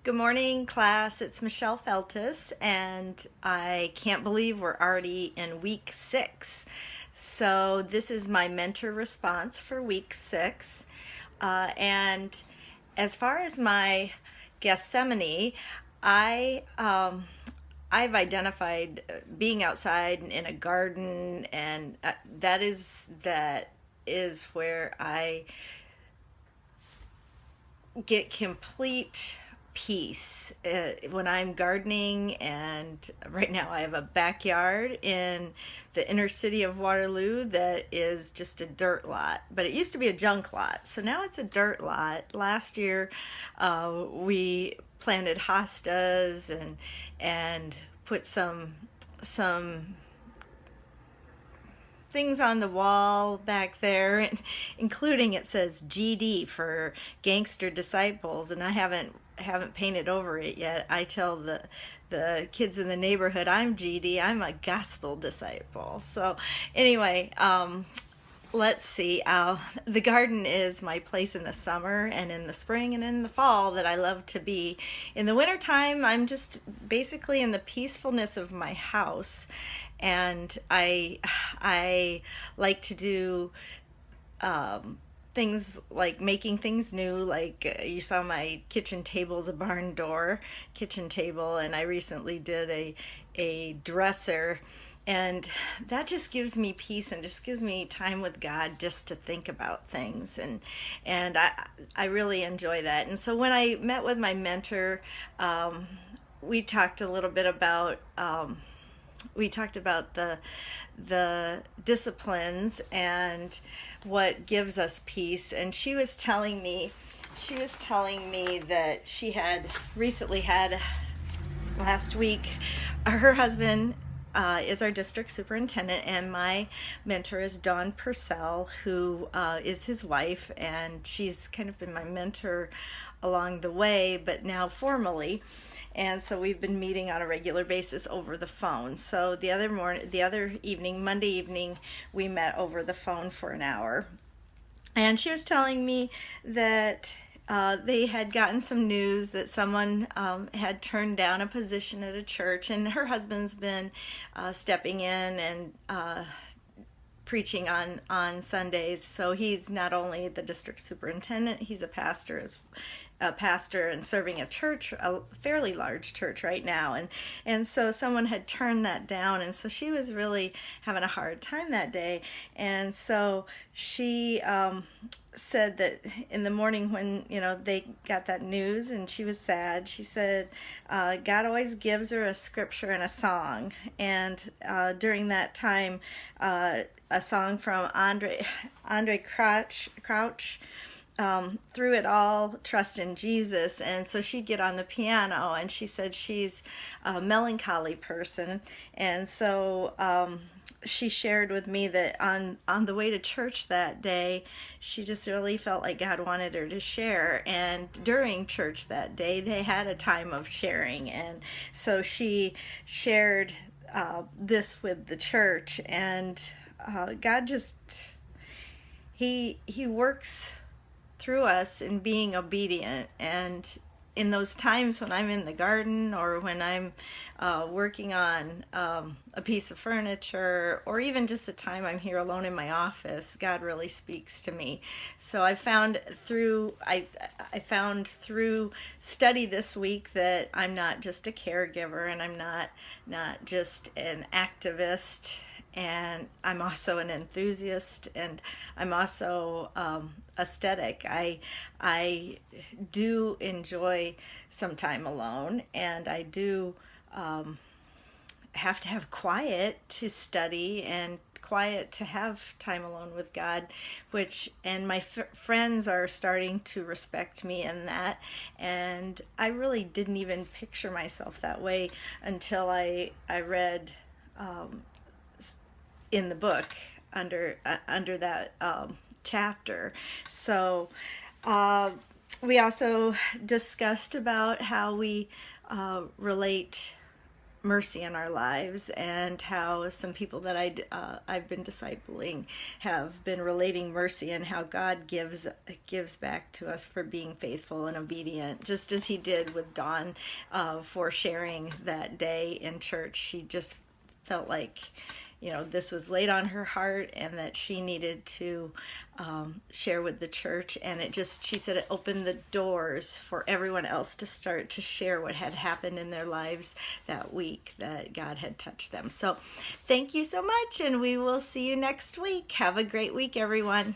Good morning, class. It's Michelle Feltis, and I can't believe we're already in week 6. So, this is my mentor response for week 6. And as far as my Gethsemane, I I've identified being outside in a garden, and that is where I get complete peace when I'm gardening. And right now I have a backyard in the inner city of Waterloo that is just a dirt lot, but it used to be a junk lot, so now it's a dirt lot. Last year we planted hostas and put some things on the wall back there, including it says GD for Gangster Disciples, and I haven't painted over it yet. I tell the kids in the neighborhood I'm GD, I'm a gospel disciple. So anyway, let's see. The garden is my place in the summer and in the spring and in the fall that I love to be. In the wintertime, I'm just basically in the peacefulness of my house, and I like to do things like making things new. Like you saw my kitchen table's a barn door kitchen table, and I recently did a dresser, and that just gives me peace and just gives me time with God just to think about things, and I really enjoy that. And so when I met with my mentor, we talked a little bit about we talked about the disciplines and what gives us peace. And she was telling me that she had recently had, last week, her husband is our district superintendent, and my mentor is Dawn Purcell, who is his wife, and she's kind of been my mentor along the way, but now formally. And so we've been meeting on a regular basis over the phone. So the other evening, Monday evening, we met over the phone for an hour. And she was telling me that they had gotten some news that someone had turned down a position at a church, and her husband's been stepping in and preaching on Sundays. So he's not only the district superintendent, he's a pastor and serving a church, a fairly large church right now. And so someone had turned that down, and so she was really having a hard time that day. And so she said that in the morning when they got that news and she was sad, she said God always gives her a scripture and a song. And during that time, a song from Andre Crouch, through it all, trust in Jesus. And so she'd get on the piano, and she said she's a melancholy person. And so she shared with me that on the way to church that day, she just really felt like God wanted her to share. And during church that day, they had a time of sharing. And so she shared this with the church. And God just, he works through us in being obedient. And in those times when I'm in the garden, or when I'm working on a piece of furniture, or even just the time I'm here alone in my office, God really speaks to me. So I found through study this week that I'm not just a caregiver, and I'm not just an activist, and I'm also an enthusiast, and I'm also aesthetic. I do enjoy some time alone, and I do have to have quiet to study, and quiet to have time alone with God, and my friends are starting to respect me in that. And I really didn't even picture myself that way until I read in the book under that chapter. So we also discussed about how we relate mercy in our lives, and how some people that I've been discipling have been relating mercy, and how God gives back to us for being faithful and obedient, just as He did with Dawn for sharing that day in church. She just felt like, this was laid on her heart, and that she needed to share with the church. And she said it opened the doors for everyone else to start to share what had happened in their lives that week, that God had touched them. So thank you so much, and we will see you next week. Have a great week, everyone.